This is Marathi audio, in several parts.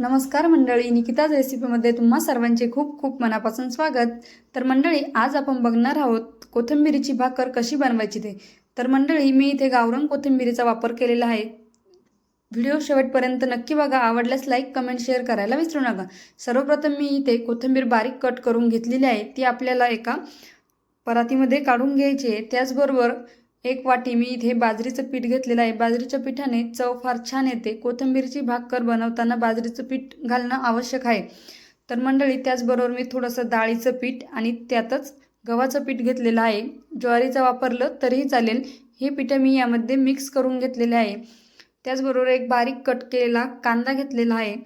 नमस्कार मंडळी, निकिताज रेसिपीमध्ये तुम्हा सर्वांचे खूप खूप मनापासून स्वागत। तर मंडळी, आज आपण बघणार आहोत कोथिंबीरीची भाकर कशी बनवायची ते। तर मंडळी, मी इथे गावरान कोथिंबीरीचा वापर केलेला आहे। व्हिडिओ शेवटपर्यंत नक्की बघा। आवडल्यास लाईक कमेंट शेअर करायला विसरू नका। सर्वप्रथम मी इथे कोथिंबीर बारीक कट करून घेतलेली आहे, ती आपल्याला एका परातीमध्ये काढून घ्यायची आहे। त्याचबरोबर एक वाटी मी इथे बाजरीचं पीठ घेतलेलं आहे। बाजरीच्या पिठाने चव फार छान येते। कोथिंबीरची भाकर बनवताना बाजरीचं पीठ घालणं आवश्यक आहे। तर मंडळी, त्याचबरोबर मी थोडंसं डाळीचं पीठ आणि त्यातच गव्हाचं पीठ घेतलेलं आहे। ज्वारीचं वापरलं तरीही चालेल। हे पीठ मी यामध्ये मिक्स करून घेतलेले आहे। त्याचबरोबर एक बारीक कट केलेला कांदा घेतलेला आहे।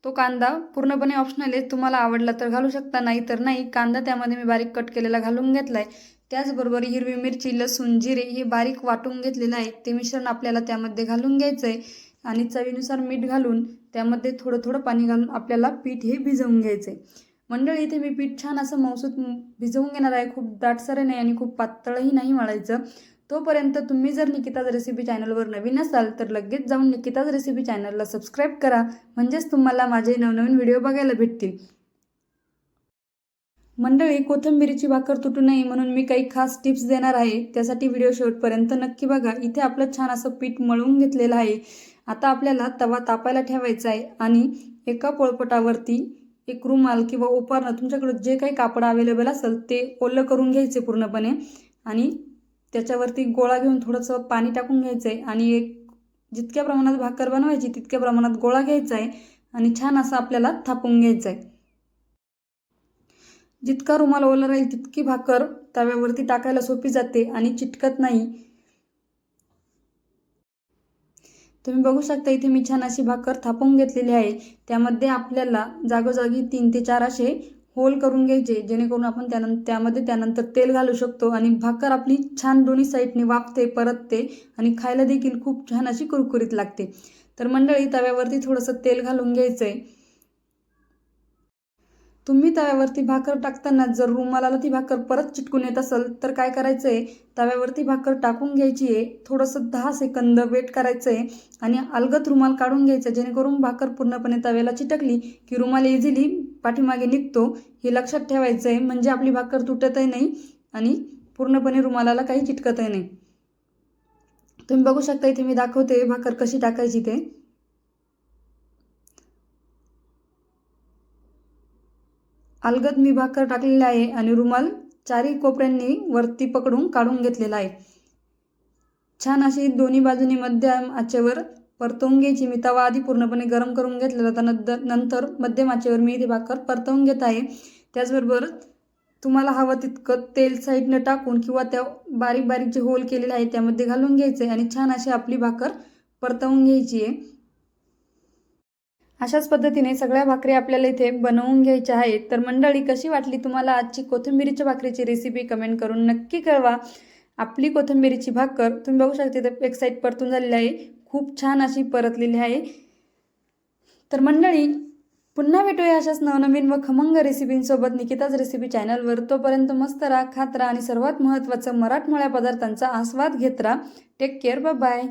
तो कांदा पूर्णपणे ऑप्शनल आहे, तुम्हाला आवडला तर घालू शकता, नाही तर नाही। कांदा त्यामध्ये मी बारीक कट केलेला घालून घेतलाय। त्याचबरोबर हिरवी मिरची, लसूण, जिरे हे बारीक वाटून घेतलेलं आहे। ते मिश्रण आपल्याला त्यामध्ये घालून घ्यायचं आहे आणि चवीनुसार मीठ घालून त्यामध्ये थोडं थोडं पाणी घालून आपल्याला पीठ हे भिजवून घ्यायचं आहे। मंडळी, इथे मी पीठ छान असं मऊसूत भिजवून घेणार आहे। खूप दाटसर नाही आणि खूप पातळही नाही मळायचं। तोपर्यंत तुम्ही जर निकिताज रेसिपी चॅनलवर नवीन असाल तर लगेच जाऊन निकिताज रेसिपी चॅनलला सबस्क्राईब करा, म्हणजेच तुम्हाला माझे नवनवीन व्हिडिओ बघायला भेटतील। मंडळी, कोथिंबीरीची भाकर तुटू नये म्हणून मी काही खास टिप्स देणार आहे, त्यासाठी व्हिडिओ शेवटपर्यंत नक्की बघा। इथे आपलं छान असं पीठ मळून घेतलेलं आहे। आता आपल्याला तवा तापायला ठेवायचा आहे आणि एका पोळपाटावरती एक रुमाल किंवा उपारणं, तुमच्याकडे जे काही कापड अवेलेबल असेल ते ओलं करून घ्यायचे पूर्णपणे आणि त्याच्यावरती गोळा घेऊन थोडंसं पाणी टाकून घ्यायचं आहे आणि जितक्या प्रमाणात भाकर बनवायची तितक्या प्रमाणात गोळा घ्यायचा आहे आणि छान असं आपल्याला थापून घ्यायचं आहे। जितका रुमाल ओला राहील तितकी भाकर तव्यावरती टाकायला सोपी जाते आणि चिटकत नाही। तुम्ही बघू शकता, इथे मी छान अशी भाकर थापून घेतलेली आहे। त्यामध्ये आपल्याला जागोजागी 3 ते 4 असे होल करून घ्यायचे, जेणेकरून आपण त्यानंतर तेल घालू शकतो आणि भाकर आपली छान दोन्ही साईडने वाफते, परतते आणि खायला देखील खूप छान अशी कुरकुरीत लागते। तर मंडळी, तव्यावरती थोडंसं तेल घालून घ्यायचंय। तुम्ही तव्यावरती भाकर टाकताना जर रुमालाला ती भाकर परत चिटकून येत असेल तर काय करायचं आहे, तव्यावरती भाकर टाकून घ्यायची आहे, थोडंसं 10 सेकंद वेट करायचं आहे आणि अलगद रुमाल काढून घ्यायचा, जेणेकरून भाकर पूर्णपणे तव्याला चिटकली की रुमाल इझिली पाठीमागे निघतो। हे लक्षात ठेवायचं आहे, म्हणजे आपली भाकर तुटतही नाही आणि पूर्णपणे रुमालाला काही चिटकतही नाही। तुम्ही बघू शकता, इथे मी दाखवते भाकर कशी टाकायची ते। अलगद मी भाकर टाकलेली आहे आणि रुमाल चारही कोपऱ्यांनी वरती पकडून काढून घेतलेला आहे। छान अशी दोन्ही बाजूनी मध्यम आचेवर परतवून घ्यायची। मी तवा आधी पूर्णपणे गरम करून घेतलेला होता, नंतर मध्यम आचेवर मी इथे भाकर परतवून घेत आहे। त्याचबरोबर तुम्हाला हवं तितकं तेल साईडनं टाकून किंवा त्या बारीक बारीक जे होल केलेले आहे त्यामध्ये घालून घ्यायचं आहे आणि छान अशी आपली भाकर परतवून घ्यायची आहे। अशाच पद्धतीने सगळ्या भाकरी आपल्याला इथे बनवून घ्यायच्या आहेत। तर मंडळी, कशी वाटली तुम्हाला आजची कोथिंबीरीच्या भाकरीची रेसिपी कमेंट करून नक्की कळवा। आपली कोथिंबीरीची भाकर तुम्ही बघू शकता, तर एक साईड परतून झालेली आहे, खूप छान अशी परतलेली आहे। तर मंडळी, पुन्हा भेटूया अशाच नवनवीन व खमंग रेसिपींसोबत निकिताज रेसिपी चॅनलवर। तोपर्यंत मस्त राहा, खात राहा आणि सर्वात महत्त्वाचं मराठमोळ्या पदार्थांचा आस्वाद घेत राहा। Take care, bye bye.